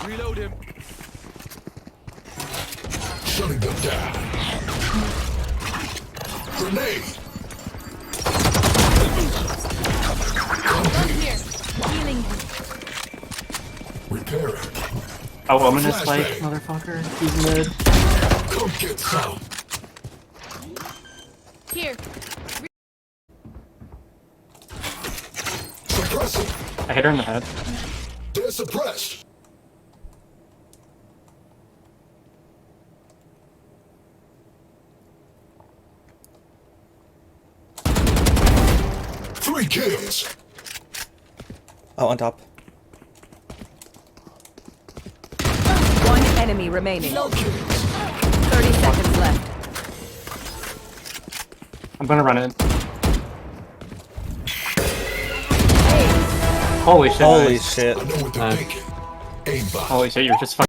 Reload him. Shutting them down. Grenade. Gun here. Healing him. Repairing. Oh, ominous Flashbang. like motherfucker. He's mid. Come get some. Here. Suppressing. I hit her in the head. They're suppressed. Three kills. Oh, on top. One enemy remaining. Four kills. 30 seconds left. I'm gonna run in. Holy shit. Holy Nice. shit. I know what they're thinking. Aimbot. Holy shit, you're just fucking.